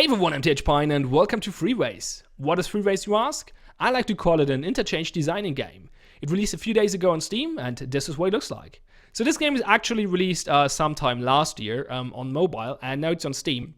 Hey everyone, I'm Pion and welcome to Freeways. What is Freeways, you ask? I like to call it an interchange designing game. It released a few days ago on Steam and this is what it looks like. So this game is actually released sometime last year on mobile and now it's on Steam.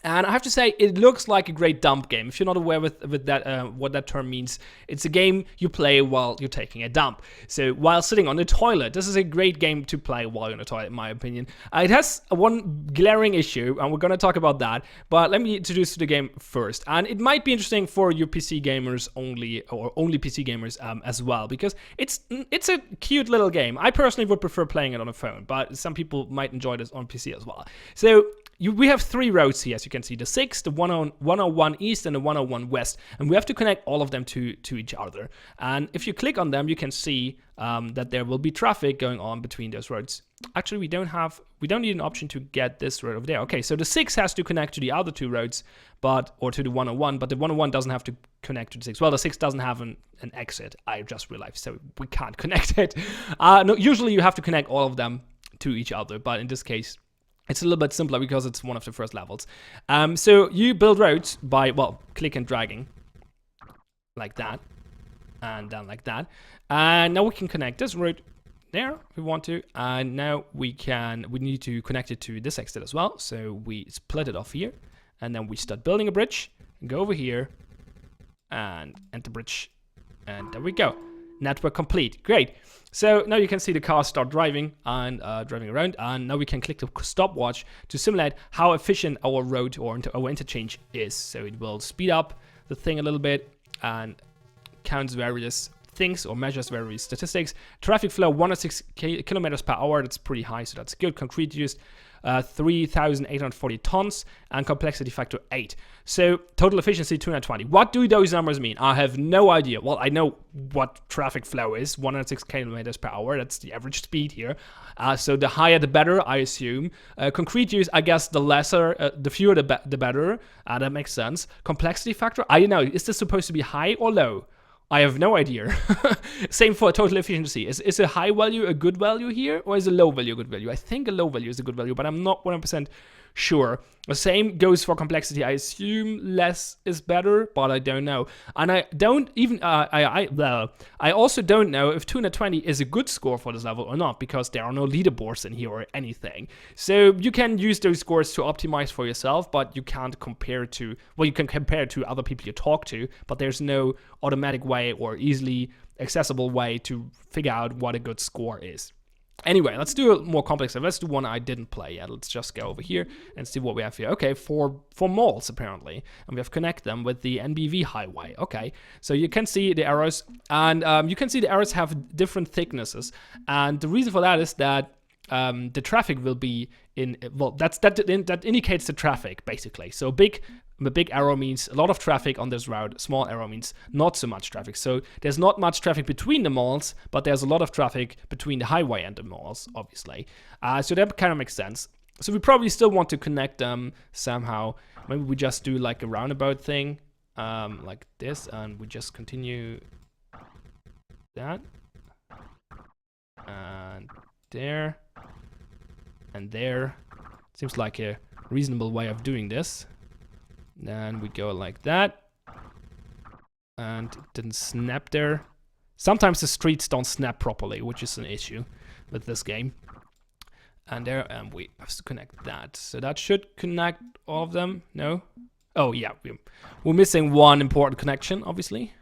And I have to say, it looks like a great dump game. If you're not aware with that, what that term means, it's a game you play while you're taking a dump. So while sitting on the toilet, this is a great game to play while you're on the toilet, in my opinion. It has one glaring issue, and we're going to talk about that. But let me introduce the game first. And it might be interesting for you PC gamers only, or only PC gamers as well, because it's a cute little game. I personally would prefer playing it on a phone, but some people might enjoy this on PC as well. So we have three roads here, as you can see, the 6, the 101 East, and the 101 West, and we have to connect all of them to each other. And if you click on them, you can see that there will be traffic going on between those roads. Actually, we don't need an option to get this road over there. Okay, so the 6 has to connect to the other two roads, or to the 101, but the 101 doesn't have to connect to the 6. Well, the 6 doesn't have an exit, I just realized, so we can't connect it. No, usually you have to connect all of them to each other, but in this case, it's a little bit simpler because it's one of the first levels. So you build roads by, well, click and dragging. Like that. And then like that. And now we can connect this road there if we want to. And now we need to connect it to this exit as well. So we split it off here. And then we start building a bridge. Go over here. And enter bridge. And there we go. Network complete. Great. So now you can see the cars start driving and driving around, and now we can click the stopwatch to simulate how efficient our road or our interchange is. So it will speed up the thing a little bit and counts various things or measures various statistics. Traffic flow 106 kilometers per hour. That's pretty high, so that's good. Concrete used 3,840 tons and complexity factor 8. So total efficiency 220. What do those numbers mean? I have no idea. Well, I know what traffic flow is, 106 kilometers per hour. That's the average speed here. So the higher the better, I assume. Concrete use, I guess the fewer the better. That makes sense. Complexity factor, I don't know. Is this supposed to be high or low? I have no idea. Same for total efficiency. Is a high value a good value here, or is a low value a good value? I think a low value is a good value, but I'm not 100% sure. The same goes for complexity. I assume less is better, but I don't know. And I don't even, I also don't know if 220 is a good score for this level or not, because there are no leaderboards in here or anything. So you can use those scores to optimize for yourself, but you can't compare to, well, you can compare to other people you talk to, but there's no automatic way or easily accessible way to figure out what a good score is. Anyway, let's do a more complex. Let's do one I didn't play yet. Let's just go over here and see what we have here. Okay, for malls apparently, and we have connect them with the NBV highway. Okay, so you can see the arrows, and you can see the arrows have different thicknesses, and the reason for that is that the traffic will be in, well, that indicates the traffic basically. So a big arrow means a lot of traffic on this route. Small arrow means not so much traffic. So there's not much traffic between the malls, but there's a lot of traffic between the highway and the malls, obviously. So that kind of makes sense. So we probably still want to connect them somehow. Maybe we just do like a roundabout thing, like this, and we just continue that. And there. And there. Seems like a reasonable way of doing this. Then we go like that. And it didn't snap there. Sometimes the streets don't snap properly, which is an issue with this game. And there, and we have to connect that. So that should connect all of them. No? Oh yeah, we're missing one important connection, obviously.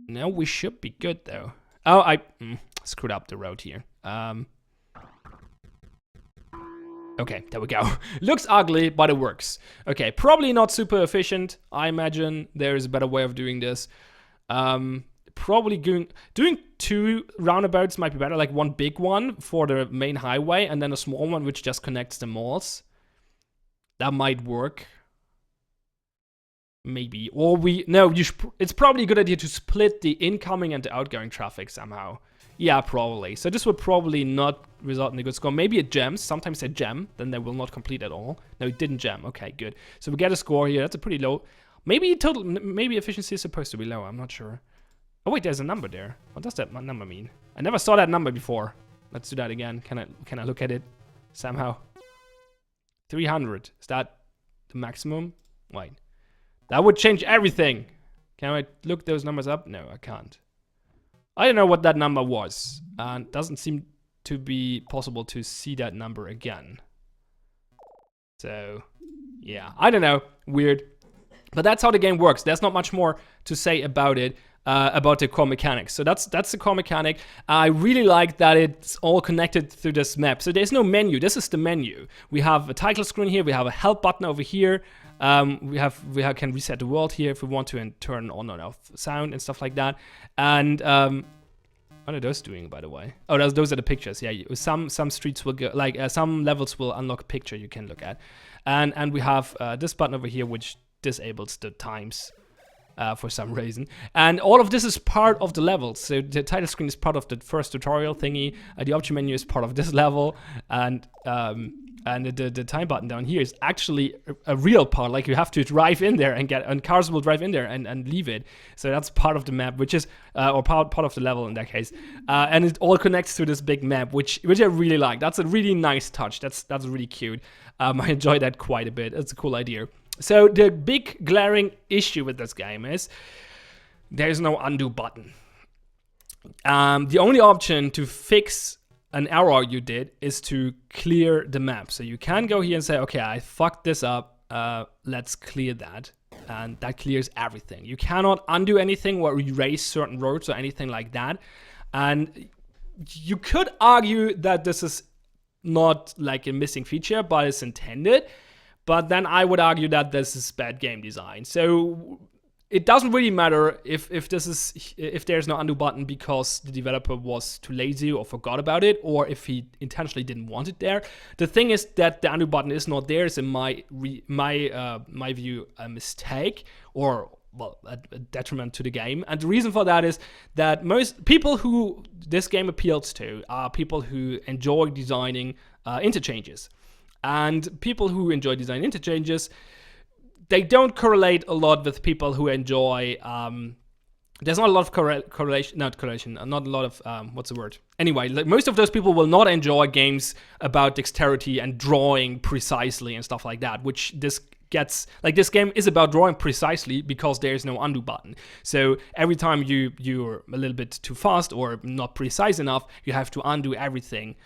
Now we should be good though. Oh, I screwed up the road here. Okay, there we go. Looks ugly, but it works. Okay, probably not super efficient. I imagine there is a better way of doing this. Probably doing two roundabouts might be better, like one big one for the main highway and then a small one which just connects the malls. That might work. Maybe. Or it's probably a good idea to split the incoming and the outgoing traffic somehow. Yeah, probably. So this would probably not result in a good score. Maybe it jams. Sometimes they jam, then they will not complete at all. No, it didn't jam. Okay, good. So we get a score here. That's a pretty low. Maybe efficiency is supposed to be low. I'm not sure. Oh wait, there's a number there. What does that number mean? I never saw that number before. Let's do that again. Can I look at it somehow? 300. Is that the maximum? Wait. That would change everything. Can I look those numbers up? No, I can't. I don't know what that number was. And doesn't seem to be possible to see that number again. So, yeah. I don't know. Weird. But that's how the game works. There's not much more to say about it. About the core mechanics. So that's the core mechanic. I really like that it's all connected through this map. So there's no menu. This is the menu. We have a title screen here. We have a help button over here. We can reset the world here if we want to and turn on and off sound and stuff like that. And what are those doing, by the way? Oh, those are the pictures. Yeah, some streets will go like some levels will unlock a picture you can look at, and we have this button over here which disables the times. For some reason. And all of this is part of the level. So the title screen is part of the first tutorial thingy. The option menu is part of this level. And the time button down here is actually a real part. Like you have to drive in there and cars will drive in there and leave it. So that's part of the map, which is, or part of the level in that case. And it all connects to this big map, which I really like. That's a really nice touch. That's really cute. I enjoy that quite a bit. It's a cool idea. So the big glaring issue with this game is there's no undo button. The only option to fix an error you did is to clear the map. So you can go here and say, okay, I fucked this up. Let's clear that. And that clears everything. You cannot undo anything or erase certain roads or anything like that. And you could argue that this is not like a missing feature, but it's intended. But then I would argue that this is bad game design. So it doesn't really matter if there's no undo button because the developer was too lazy or forgot about it, or if he intentionally didn't want it there. The thing is that the undo button is not there. It's in my view a mistake, or well, a detriment to the game. And the reason for that is that most people who this game appeals to are people who enjoy designing interchanges. And people who enjoy design interchanges, they don't correlate a lot with people who enjoy. There's not a lot of correlation, not a lot of what's the word? Anyway, like most of those people will not enjoy games about dexterity and drawing precisely and stuff like that, which this this game is about drawing precisely because there's no undo button. So every time you're a little bit too fast or not precise enough, you have to undo everything.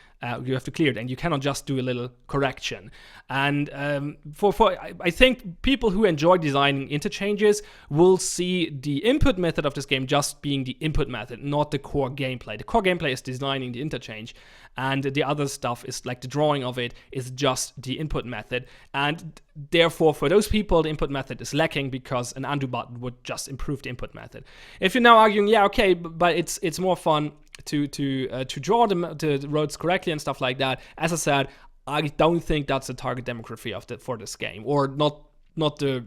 You have to clear it, and you cannot just do a little correction. And I think people who enjoy designing interchanges will see the input method of this game just being the input method, not the core gameplay. The core gameplay is designing the interchange, and the other stuff is like the drawing of it is just the input method. And therefore, for those people, the input method is lacking because an undo button would just improve the input method. If you're now arguing, yeah, okay, but it's more fun to draw the roads correctly and stuff like that. As I said, I don't think that's the target demography for this game, or not the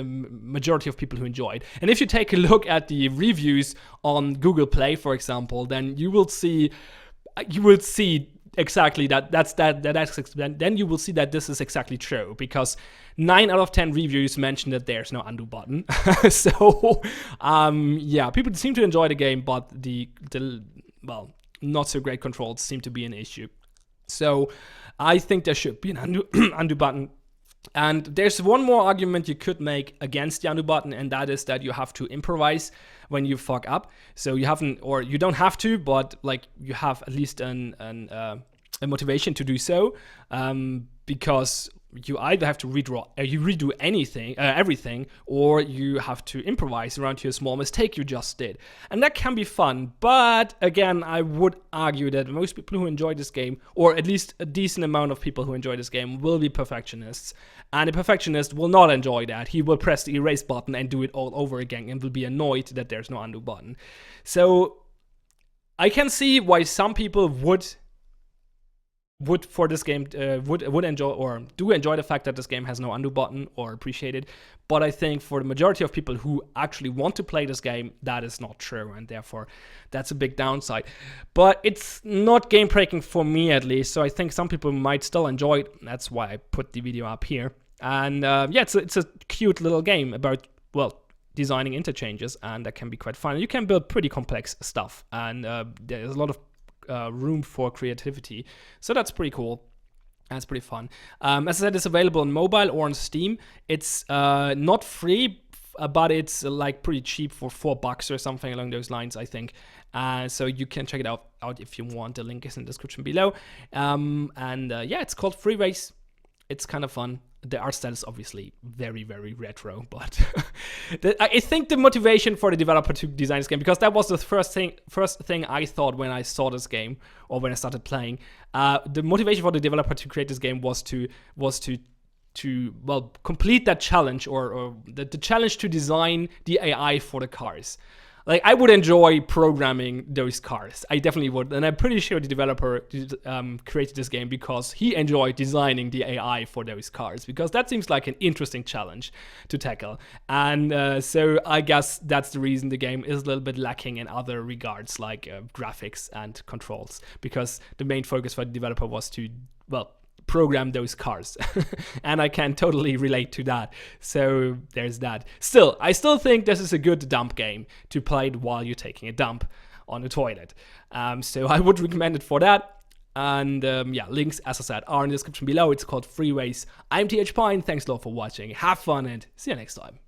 majority of people who enjoy it. And if you take a look at the reviews on Google Play, for example, then you will see exactly then you will see that this is exactly true, because 9 out of 10 reviews mention that there's no undo button. So yeah, people seem to enjoy the game, but the not so great controls seem to be an issue. So I think there should be an undo button. And there's one more argument you could make against the undo button, and that is that you have to improvise when you fuck up. So you haven't, or you don't have to, but like you have at least a motivation to do so, because you either have to redo everything, or you have to improvise around your small mistake you just did. And that can be fun, but again, I would argue that most people who enjoy this game, or at least a decent amount of people who enjoy this game, will be perfectionists. And a perfectionist will not enjoy that. He will press the erase button and do it all over again and will be annoyed that there's no undo button. So I can see why some people would for this game would enjoy or do enjoy the fact that this game has no undo button or appreciate it. But I think for the majority of people who actually want to play this game, that is not true, and therefore that's a big downside. But it's not game breaking for me, at least, so I think some people might still enjoy it. That's why I put the video up here. And yeah, it's a cute little game about, well, designing interchanges, and that can be quite fun. You can build pretty complex stuff, and there's a lot of room for creativity, so that's pretty cool. That's pretty fun. As I said, it's available on mobile or on Steam. It's not free, but it's like pretty cheap for $4 or something along those lines, I think. So you can check it out if you want. The link is in the description below. Yeah, it's called Freeways. It's kind of fun. The art style is obviously very, very retro, but I think the motivation for the developer to design this game, because that was the first thing I thought when I saw this game or when I started playing. The motivation for the developer to create this game was to complete that challenge, or the challenge to design the AI for the cars. Like, I would enjoy programming those cars. I definitely would. And I'm pretty sure the developer created this game because he enjoyed designing the AI for those cars, because that seems like an interesting challenge to tackle. And so I guess that's the reason the game is a little bit lacking in other regards, like graphics and controls, because the main focus for the developer was to, program those cars. And I can totally relate to that. So there's that. Still, I still think this is a good dump game to play it while you're taking a dump on the toilet. So I would recommend it for that. And yeah, links, as I said, are in the description below. It's called Freeways. I'm TH Pine. Thanks a lot for watching. Have fun and see you next time.